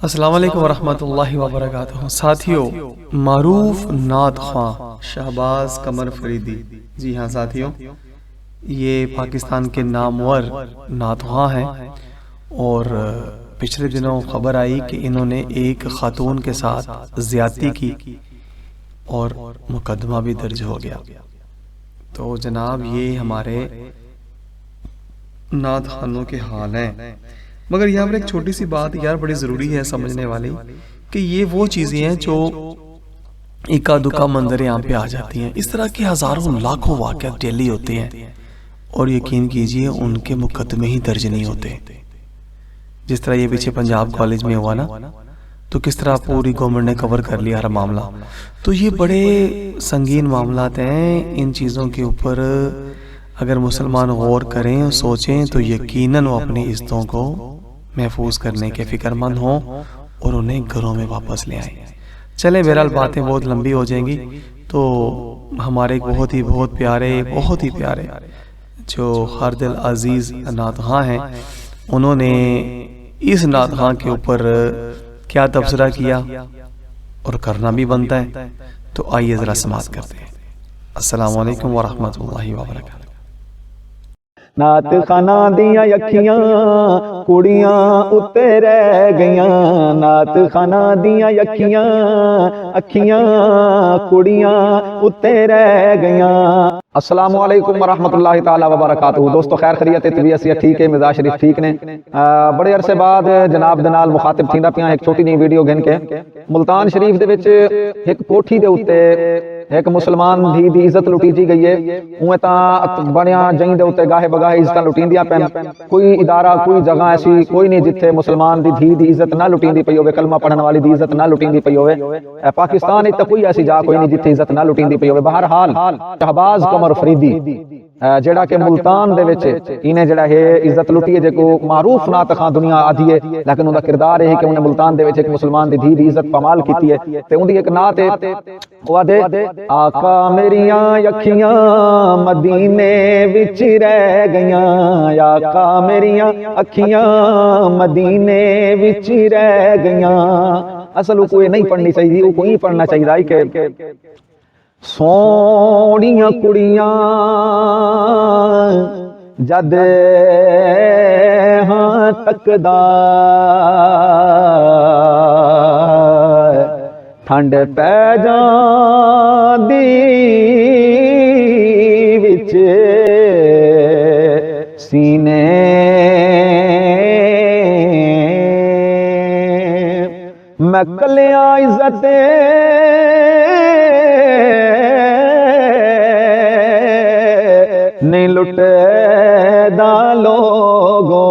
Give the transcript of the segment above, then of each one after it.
अस्सलाम वालेकुम वरहमतुल्लाहि वबरकातुहू। साथियों, मारूफ नात ख्वां शहबाज कमर फरीदी, जी हाँ साथियों, ये पाकिस्तान के नामवर नात ख्वां हैं और पिछले दिनों खबर आई कि इन्होंने एक खातून के साथ ज़्यादती की और मुकदमा भी दर्ज हो गया। तो जनाब, ये हमारे नात खानों के हाल हैं। मगर यहाँ पर एक छोटी सी बात यार बड़ी ज़रूरी है समझने वाली, कि ये वो चीज़ें हैं जो इक्का दुक्का मंजर यहाँ पे आ जाती हैं। इस तरह के हज़ारों लाखों वाक़यात डेली होते हैं और यकीन कीजिए उनके मुकदमे ही दर्ज नहीं होते। जिस तरह ये पीछे पंजाब कॉलेज में हुआ ना, तो किस तरह पूरी गवर्नमेंट ने कवर कर लिया हर मामला। तो ये बड़े संगीन मामलात हैं। इन चीज़ों के ऊपर अगर मुसलमान गौर करें और सोचें तो यकीनन वो अपनी इज्जतों को महफूज करने के फिक्रमंद हों और उन्हें घरों में वापस ले आएं। चलें, बहरहाल बातें बहुत लंबी हो जाएंगी। तो हमारे बहुत ही प्यारे जो हर दिल अजीज़ नात ख़ां हैं, उन्होंने इस नात ख़ां के ऊपर क्या तबसरा किया और करना भी बनता है। तो आइए ज़रा समाअत करते हैं। अस्सलाम वालेकुम वरहमतुल्लाहि वबरकातुहू। नात खाना दियां अखियां कुड़ियां उत्ते रह गईयां, नात खाना दियां अखियां कुड़ियां उत्ते रह गईयां। अस्सलामु अलैकुम वरहमतुल्लाहि ताला वबरकातुहू। दोस्तों, खैर खैरियत तबीयत से ठीक है, मिजाज शरीफ ठीक ने। बड़े अरसे बाद जनाब दे नाल मुखातिब थींदा पिया एक छोटी जी वीडियो गिन के। मुल्तान शरीफ दे विच एक कोठी दे उत्ते एक मुसलमान धी दी इज्जत लुटीजी गई है। उवें तां बणिया जहीं दे उत्ते गाहे बगाहे इज्जत लुटींदियां पैन। कोई इदारा कोई जगह ऐसी कोई नहीं जिथे मुसलमान दी धी दी इज्जत ना लुटींदी पई होवे, कलमा पढ़न वाली दी इज्जत ना लुटींदी पई होवे। पाकिस्तान इच तां कोई ऐसी जगह कोई नहीं जिथे इज्जत ना लुटींदी पई होवे। बहरहाल शहबाज कमर फरीदी जेड़ा के मुल्तान दे विच इन्हें जेड़ा है इज्जत लुटी है, जेको मारूफ नात ख़ां दुनिया आधी है, लेकिन उनका किरदार है कि उन्हें मुल्तान दे विच एक मुसलमान दी धी दी इज्जत पमाल कीती है। ते उनदी एक नात है, वो आदे आका मेरियां अखियां मदीने विच रह गईयां, आका मेरियां अखियां मदीने विच रह गईयां। असल कोई नहीं पढ़नी चाहिए, वो कोई पढ़ना चाहिए कि सोहणियां कुड़ियां जद हां तकदा ठंड पै जांदी विच सीने, मैं कलियां इज्जत नहीं लुटदा लोगो,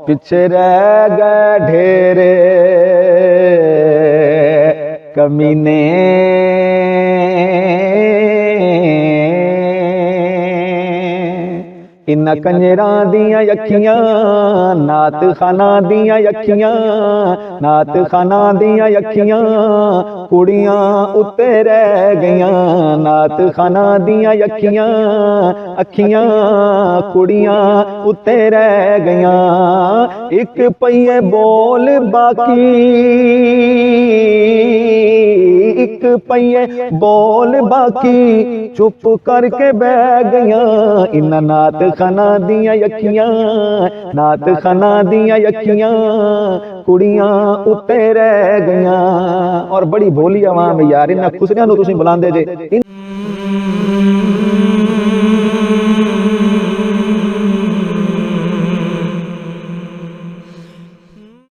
पिछे रह गए ढेरे कमीने। इन्ना कंजरां दियां अखियां नात खाना दियां अखियां, नात खाना दियां अखियां कुड़ियां उत्ते रह गईयां, नात खाना दियां अखियां कुड़ियां उत्ते रह गईयां। एक पईए बोल बाकी, एक पईए बोल बाकी चुप करके बह गईयां। इन्ना नात खाना दियां अखियां, नात खाना दियां अखियां कुड़ियां उत्ते रह गईयां। और बड़ी भोली आवाम यार, इन्हां खुसरियां नूं तुसीं बुलांदे जे।